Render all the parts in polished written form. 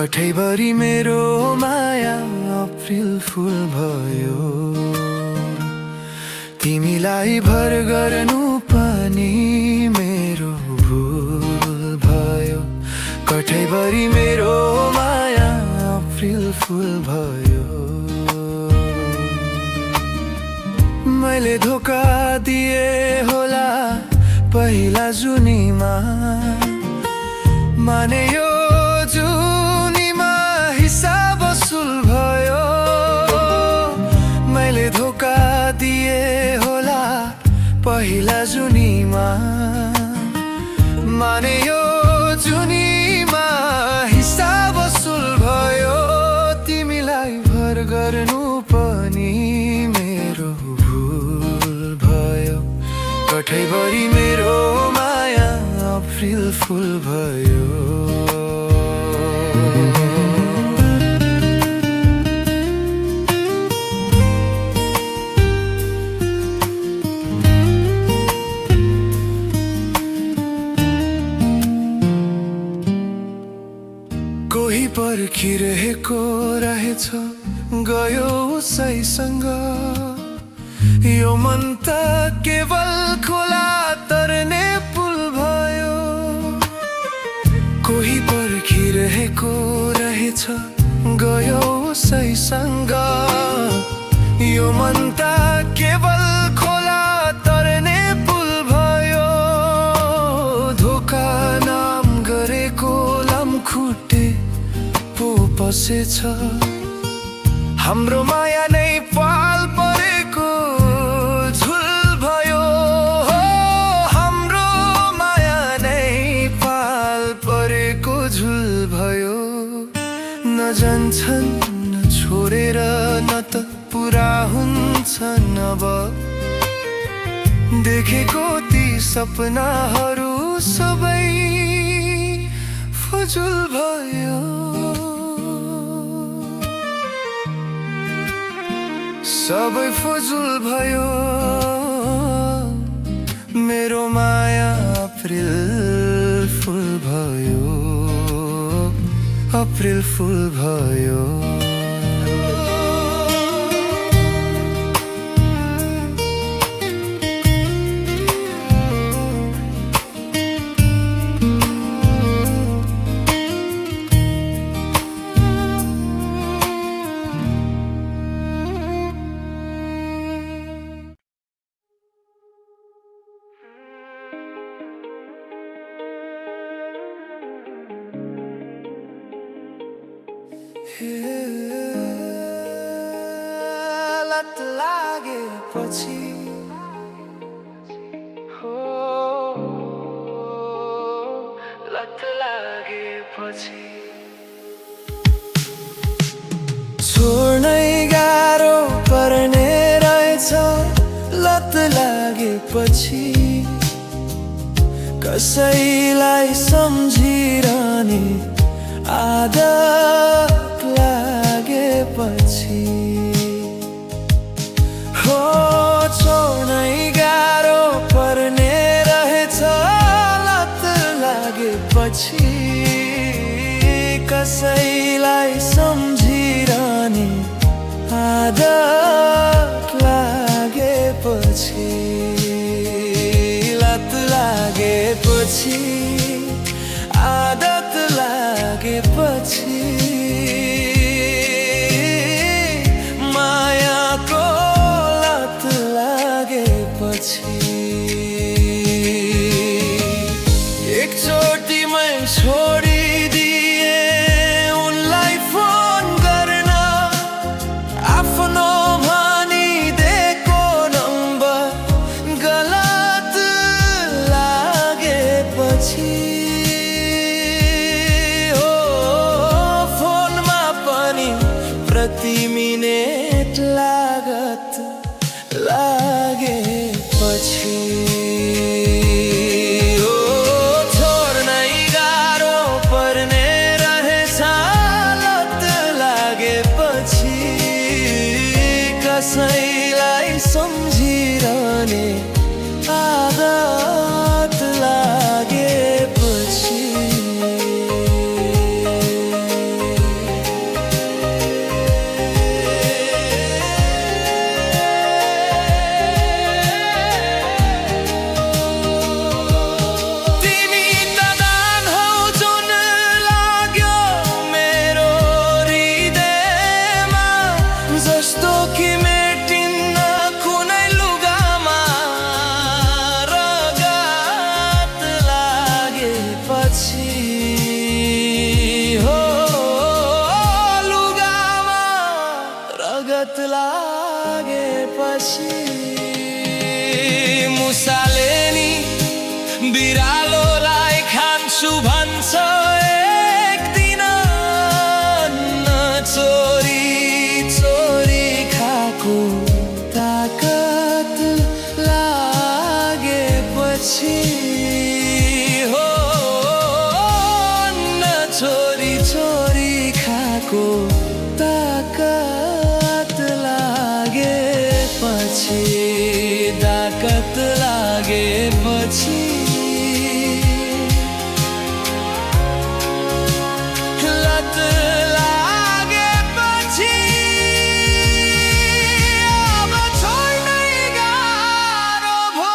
कठैभरि मेरो माया अप्रिल फुल भयो। तिमीलाई भर गर्नु पनि मेरो भुल भयो। कठैभरि मेरो माया अप्रिल फुल भयो। मैले धोका दिए होला पहिला जुनीमा, माने यो जुनीमा हिसाब वसुल भयो। मैले धोका दिए होला पहिला जुनीमा, माने यो जुनीमा हिसाब वसुल भयो। तिमीलाई भर गर्नु पनि मेरो भुल भयो। कठैभरि मेरो माया अप्रिल फुल भयो। कोही पर्खिरहेको रहेछ गयो उसैसँग। यो मन त केवल खोला तर्ने पुल भयो। कोही पर्खिरहेको रहेछ गयो उसैसँग। यो मन त केवल खोला तर्ने पुल भयो। धोका नाम गरेको लामखुट्टे पो पसेछ। हाम्रो माया नै पाल परेको झुल भयो। हाम्रो माया नै पाल परेको झुल भयो। न जान्छन् न छोडेर न त पुरा हुन्छन् अब। देखेको ती सपनाहरू सबै फजुल भयो। सबै फजुल भयो। मेरो माया अप्रिल फुल भयो। अप्रिल फुल भयो। लत लागेपछि हो, लत लागेपछि छोड्नै गाह्रो पर्ने रहेछ। लत लागेपछि कसैलाई सम्झिरहने आदत लागेपछि हो, छोड्नै गाह्रो पर्ने रहेछ। लत लागेपछि कसैलाई सम्झिरहने आदत लागेपछि। लत लागेपछि आदत लागेपछि मायाको लत लागेपछि एकचोटिमै छोडिदिए उनलाई फोन गर्न। आफ्नो भनिदिएको नम्बर गलत लागेपछि प्रति मिनेट लागत लागेपछि छोड्नै गाह्रो ताकत लागेपछि मुसाले नि बिरालोलाई खान्छु भन्छ एक दिन चोरी चोरी खाएको ताकत लागेपछि हो न चोरी चोरी खाएको ताकत लागेपछि ताकत लागेपछि लत लागेपछि अब छोड्नै गाह्रो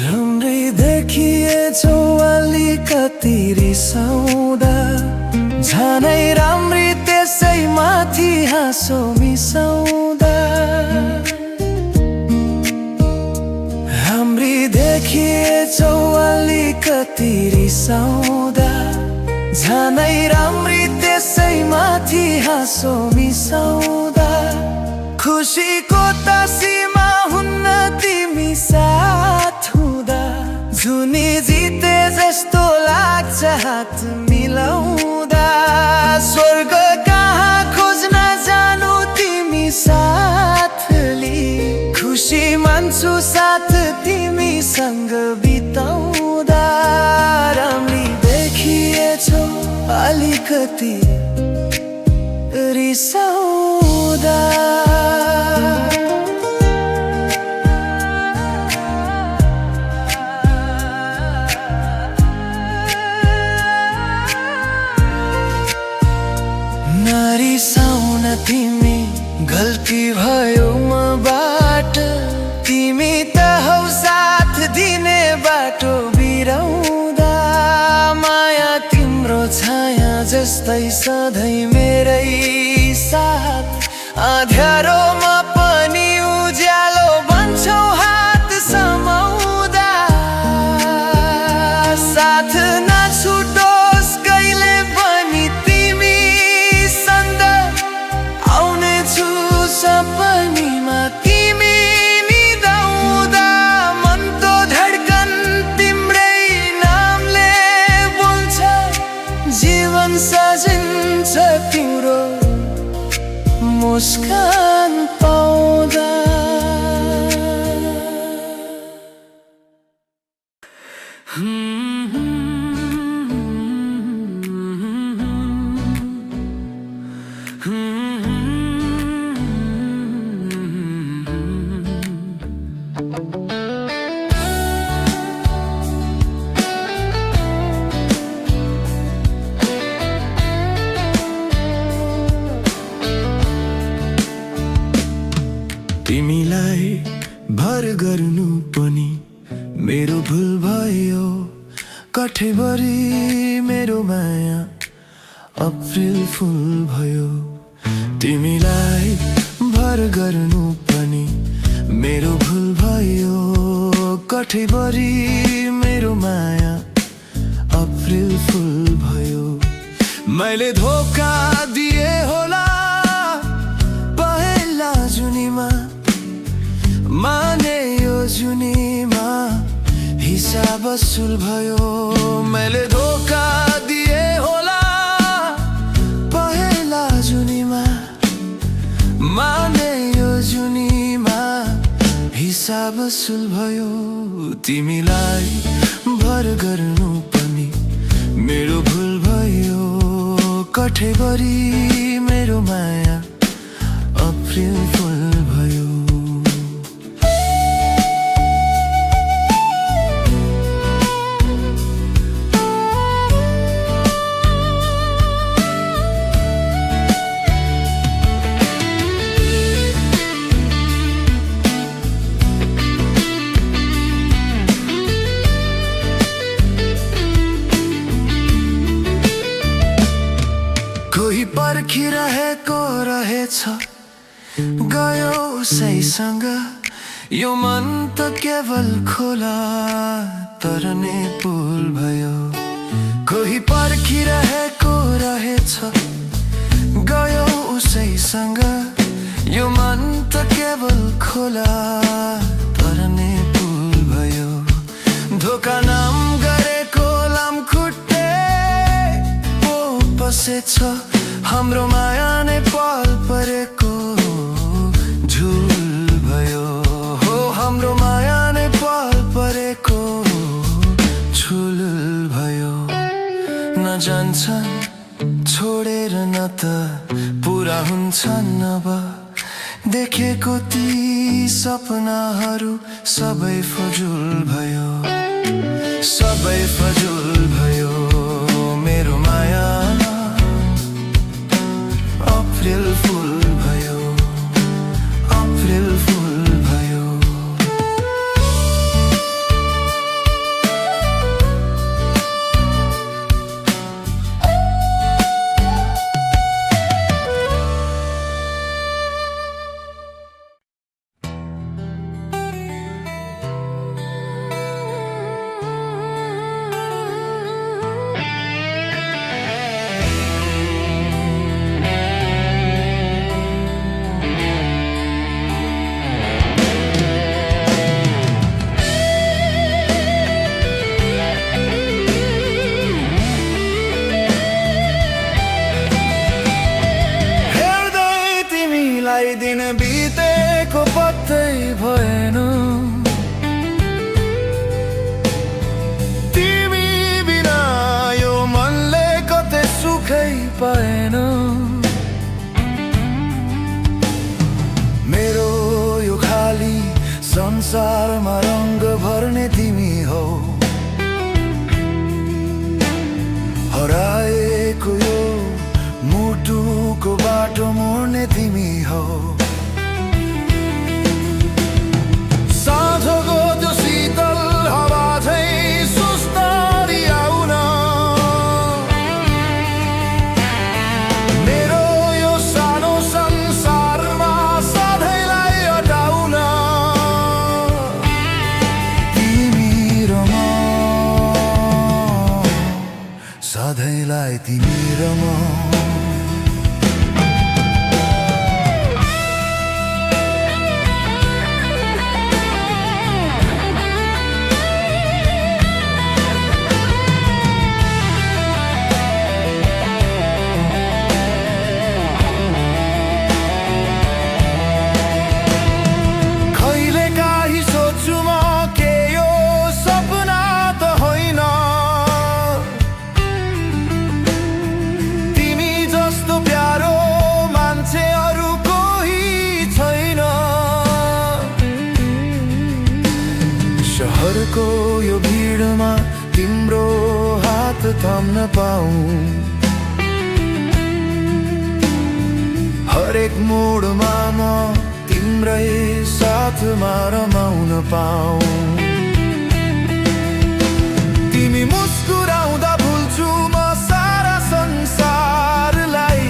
राम्रै देखिएछौ अलिकति रिसाउँदा झनै राम्री त्यसै माथि हाँसो मिसाउँदा राम्री देखिएछौ अलिकति रिसाउँदा झनै राम्री त्यसै माथि हाँसो मिसाउँदा खुसीको त सीमा हुन्न तिमी साथ हुँदा जुनी जिते जस्तो लाग्छ हात मिलाउँदा स्वर्ग कहाँ खोज्न जानु तिमी साथली खुसी मान्छु साथ तिमीसँग बिताउँदा राम्री देखिएछौ अलिकति रिसाउँदा नरिसाउन तिमी गल्ती भयो मबाट तिमी त हौ साथ दिने बाटो बिराउँदा माया तिम्रो छाया जस्तै सधैँ मेरै साथ अँध्यारोमा पनि उज्यालो बन्छौ हात समाउँदा साथ नछुटोस् कहिले पनि तिमी सँग आउनेछु सपनीमा तिमी निदाउँदा मनको धड्कन तिम्रै नामले बोल्छ जीवन सजिन्छ तिम्रो मुस्कान पाउँदा तिमीलाई भर गर्नु पनि मेरो भुल भयो कठेभरि मेरो माया अप्रिल फुल भयो तिमीलाई भर गर्नु पनि मेरो भुल भयो कठेभरि मेरो माया अप्रिल फुल भयो मैले धोका दिए होला पहिला जुनीमा माने यो जुनीमा हिसाब वसुल भयो मैले धोका दिए होला पहिला जुनीमा माने यो जुनीमा हिसाब वसुल भयो तिमीलाई भर गर्नु पनि मेरो भुल भयो कठेभरि मेरो माया अप्रिल फुल पर्खिरहेको रहेछ गयो उसैसँग यो मन त केवल खोला तरने पुल भयो कोही पर्खिरहेको रहेछ गयो उसैसँग यो मन त केवल खोला तरने पुल भयो धोका नाम गरेको लामखुट्टे पो पसेछ हाम्रो माया नै पाल परेको झुल भयो हो हाम्रो माया नै पाल परेको झुल भयो न जान्छन् छोडेर न त पुरा हुन्छन् अब देखेको ती सपनाहरू सबै फजुल भयो सबै फजुल भयो मेरो माया अप्रिल फुल भयो अप्रिल फुल भयो दिन बितेको पत्तै भएन तिमी बिना यो मनले कतै सुखै पाएन मेरो यो खाली संसारमा रङ्ग भर्ने तिमी हौ हराएको यो मुटुको बाटो मोड्ने तिमी हौ साँझको त्यो शीतल हावा झैँ सुस्तरी आउन मेरो यो सानो संसारमा सधैँलाई हटाउन तिमी र म सधैँलाई तिमी र म शहरको यो भिडमा तिम्रो हात थाम्न पाऊँ हरेक मोडमा म तिम्रै साथमा रमाउन पाऊँ तिमी मुस्कुराउँदा भुल्छु म सारा संसारलाई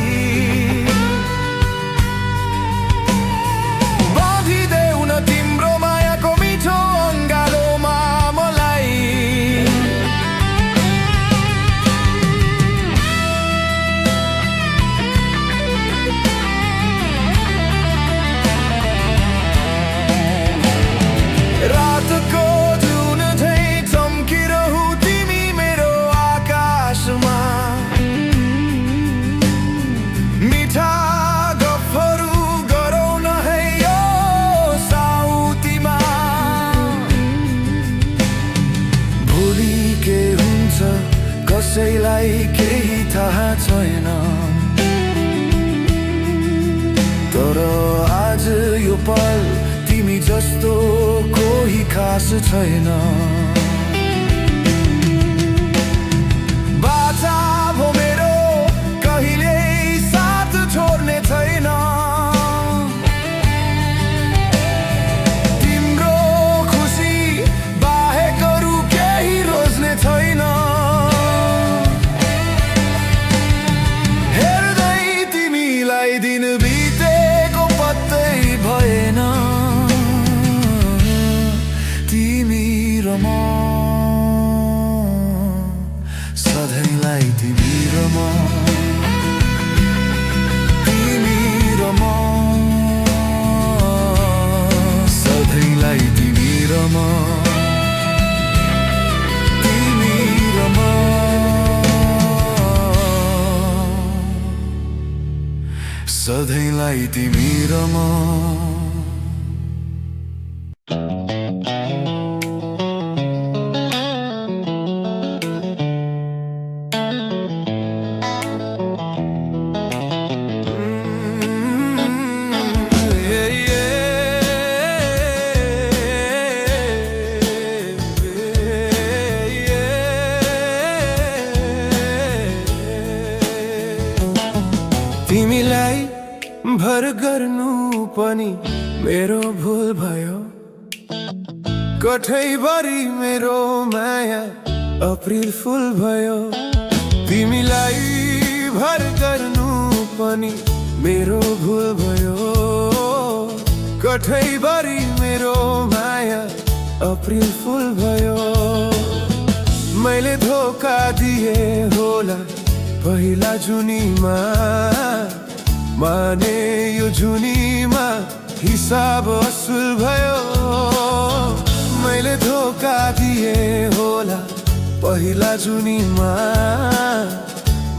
बाँधिदेऊ न तिम्रो मायाको मिठो अङ्गालोमा मलाई रातको जुन झैँ चम्किरहु तिमी मेरो आकाशमा मिठा गफहरू गरौँ न है यो साउतीमा भोलि के हुन्छ कसैलाई केही थाहा छैन तर आज यो पल तिमी जस्तो कोही खास छैन बाचा भो मेरो कहिल्यै साथ छोड्ने छैन तिम्रो खुसी बाहेक अरू केही रोज्ने छैन हेर्दै र म, तिमी र म, सधैँलाई तिमी र म, तिमी र म, सधैँलाई तिमी र म। तिमीलाई भर गर्नु पनि मेरो भुल भयो, कठैभरि मेरो माया अप्रिल फुल भयो। तिमीलाई भर गर्नु पनि मेरो भुल भयो, कठैभरि मेरो माया अप्रिल फुल भयो। मैले धोका दिए होला पहिला जुनीमा, माने यो जुनीमा हिसाब असुल भयो। मैले धोका दिए होला पहिला जुनीमा,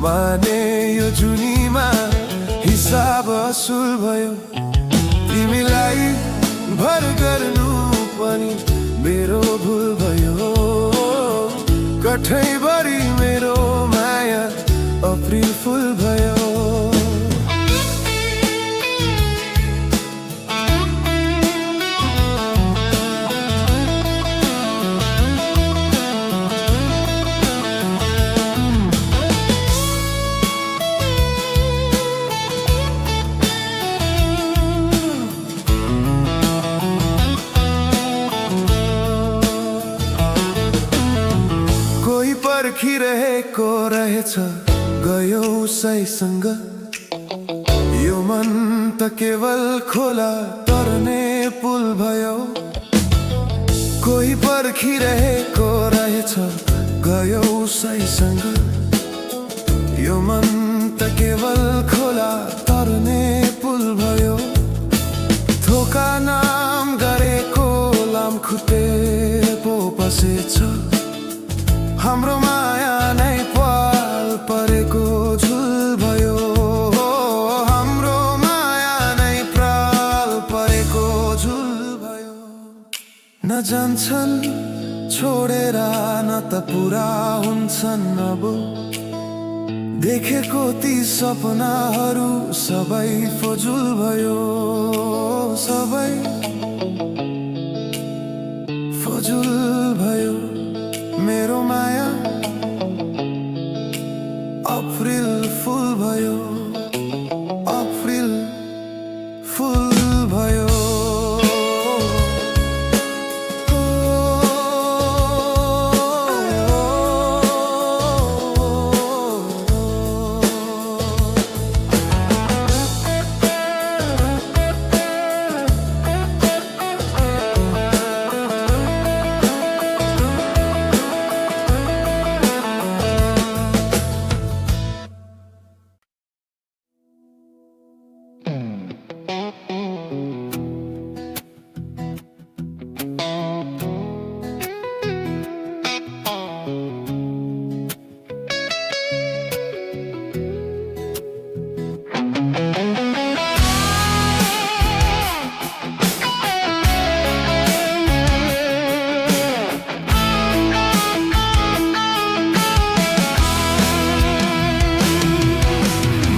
माने यो जुनीमा हिसाब असुल भयो। तिमीलाई भर गर्नु पनि मेरो भुल भयो, कठैभरि मेरो माया अप्रिल फुल भयो। कोही पर्खिरहेको रहेछ गयो उसैसँग, यो मन त केवल खोला तर्ने पुल भयो। कोही पर्खिरहेको रहेछ गयो उसैसँग, यो मन त केवल खोला तर्ने पुल भयो। धोका नाम गरेको लामखुट्टे पो पसेछ, हाम्रो माया नै पाल परेको झुल भयो। हाम्रो माया नै प्राल परेको झुल भयो। न जान्छन् छोडेर न त पुरा हुन्छन् अब, देखेको ती सपनाहरू सबै फजुल भयो, सबै फजुल भयो। मेरो माया अप्रिल फुल भयो, अप्रिल फुल भयो।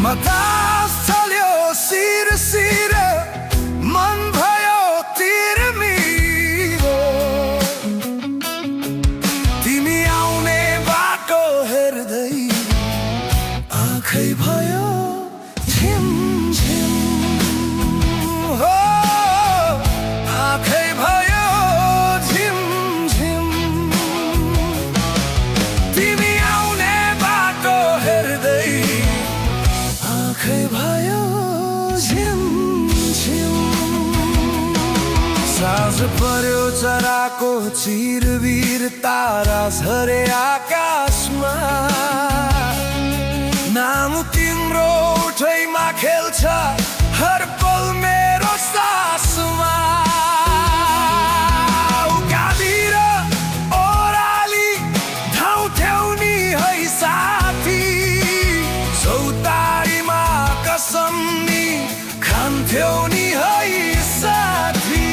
बतास चल्यो सिर सिर, मन भयो तिर्मिरो। तिमी आउने बाटो हेर्दै आँखै भयो झिम झिम, हो आँखै भयो झिम झिम। तिमी आउने बाटो हेर्दै आँखै भयो झिम झिम। साँझ पर्यो चराको चिरबिर तारा झरे आकाशमा, नाम तिम्रो उठैमा खेल्छ हर पल मेरो सासमा उकाली र ओह्राली ठाउँ नि है साथी चौतारीमा कसम नि खान्थ्यौ नि है साथी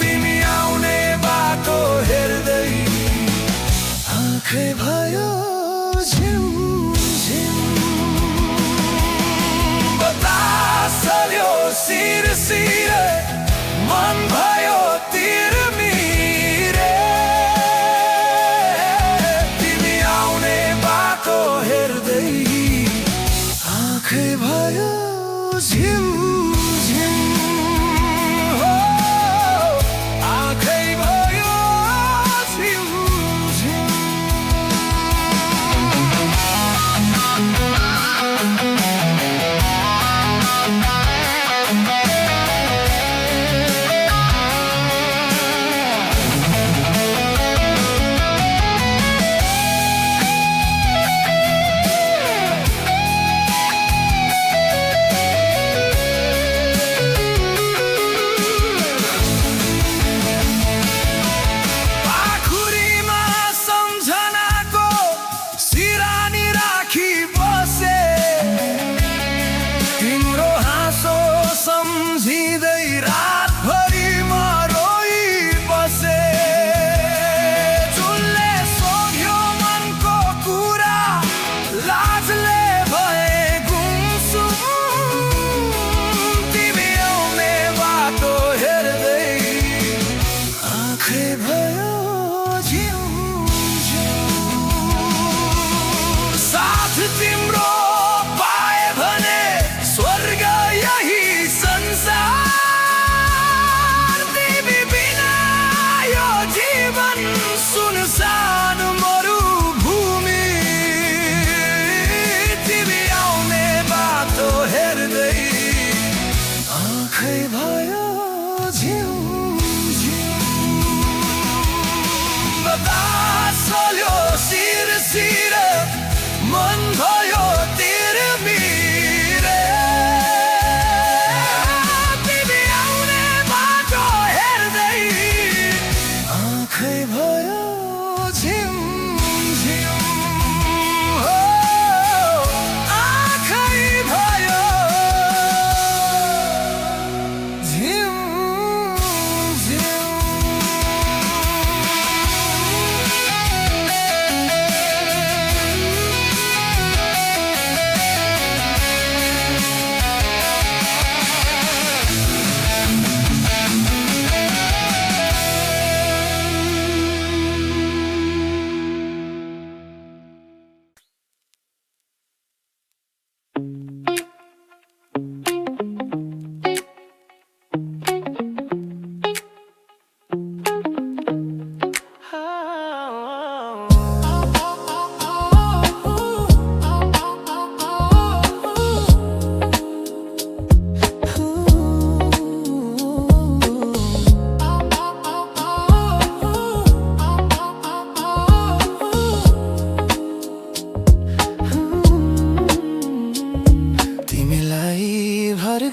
तिमी आउने बाटो हेर्दै आँखै भयो झिम झिम बतासल्यो सिर सिर मन भयो तिरमिरे तिमी आउने बाटो हेर्दै आँखै भयो झिम झिम हो आँखै भयो झिम झिम तिम्रो पाए भने स्वर्ग यही संसार तिमी बिना यो जीवन सुनसान मरुभूमि तिमी आउने बाटो हेर्दै आँखै भयो झिम झिम बतासल्यो सिर सिर मन भयो तिरमिरे तिमी आउने बाटो हेर्दै आँखै भयो झिम झिम हो आँखै भयो झिम झिम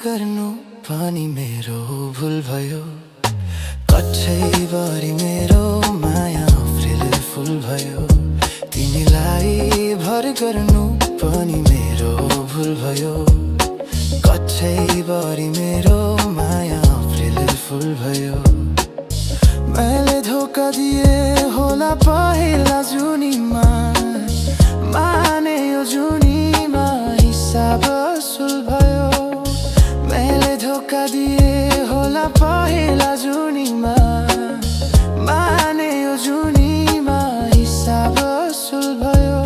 गर्नु पनि मेरो भुल भयो कठैभरि मेरो माया अप्रिल फुल भयो तिमीलाई भर गर्नु पनि मेरो भुल भयो कठैभरि मेरो माया अप्रिल फुल भयो मैले धोका दिए होला पहिला जुनीमा माने यो जुनीमा हिसाब असुल भयो मैले धोका दिए होला पहिला जुनीमा माने यो जुनीमा हिसाब असुल भयो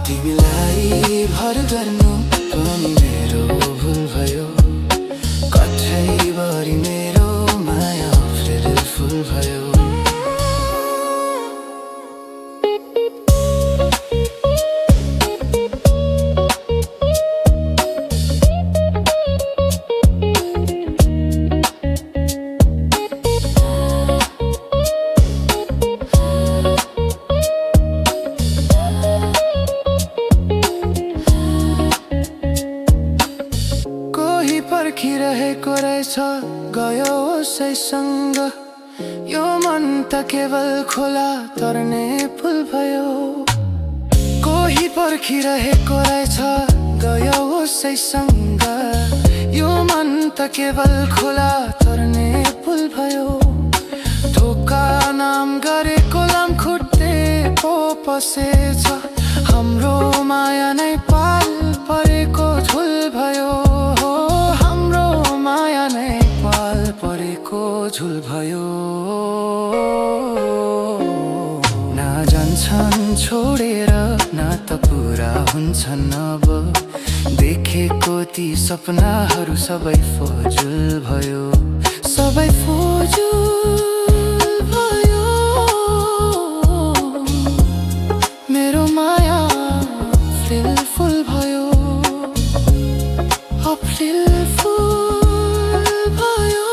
तिमीलाई भर गर्नु पनि मेरो भुल भयो कठैभरि मेरो माया अप्रिल फुल भयो पर्खिरहेको रहेछ गयो उसैसँग यो मन त केवल खोला तर्ने पुल भयो कोही पर्खिरहेको रहेछ गयो उसैसँग यो मन त केवल खोला तर्ने पुल भयो धोका नाम गरेको लामखुट्टे पो पसेछ हाम्रो माया नै पाल परेको झुल भयो हाम्रो माया नै पाल परेको झुल भयो ना जान्छन् छोडेर ना त पुरा हुन्छन् अब देखेको ती सपनाहरू सबै फजुल भयो सबै फजुल भयो मेरो माया अप्रिल फुल भयो अप्रिल फुल भयो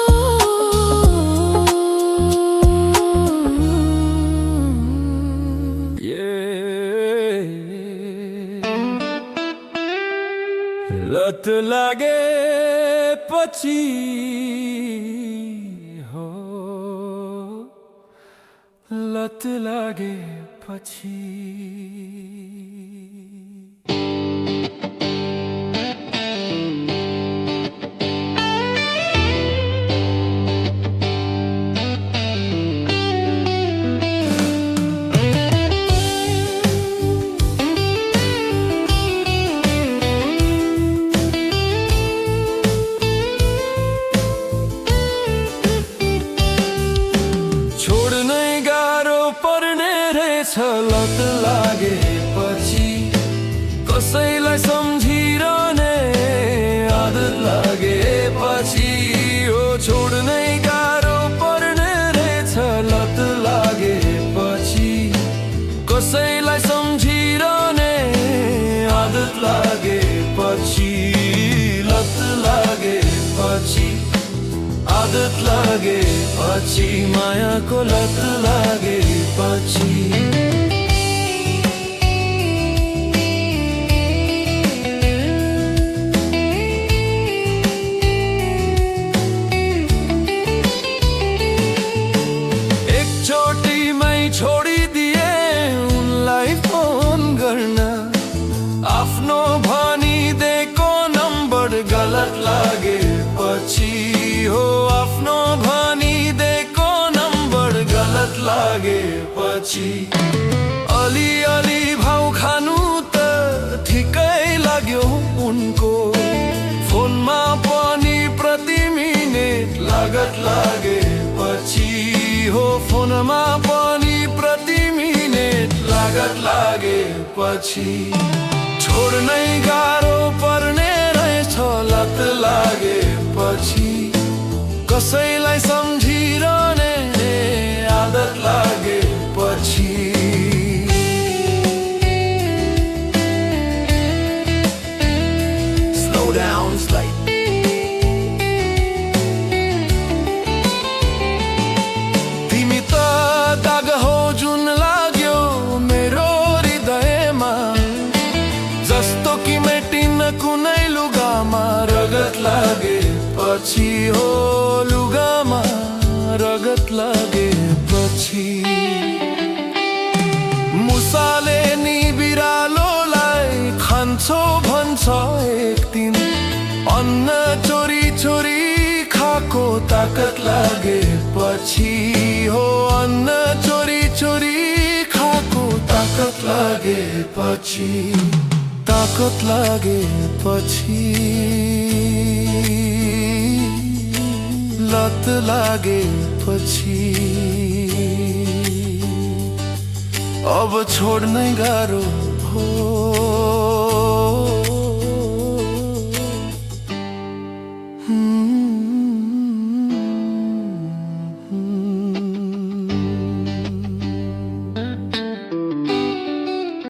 लत लागे पछि हो लत लागे पछि लत लागेपछि कसैलाई सम्झिरहने आदत लागेपछि हो छोड्नै गाह्रो पर्ने रहेछ लत लागेपछि कसैलाई सम्झिरहने आदत लागेपछि लत लागेपछि आदत लागेपछि मायाको लत लागेपछि छोडिदिए उनलाई फोन गर्न आफ्नो भनिदिएको नम्बर गलत लागेपछि हो आफ्नो भनिदिएको नम्बर गलत लागेपछि अलिअलि भाउ खानु त ठिकै लाग्यो उनको फोनमा पनि प्रति मिनेट लागत लागेपछि हो फोनमा पनि प्रति मिनेट लागत लागेपछि छोड्नै गाह्रो पर्ने रहेछ लत लागेपछि कसैलाई सम्झिरहने आदत लागेपछि Slow down, slide. कुनै लुगामा रगत लागेपछि हो लुगामा रगत लागेपछि मुसाले नि बिरालोलाई खान्छौ भन्छ एक दिन अन्न चोरी चोरी खाएको ताकत लागेपछि हो अन्न चोरी चोरी खाएको ताकत लागेपछि ताकत लागेपछि लत लागेपछि अब छोड्नै गाह्रो हो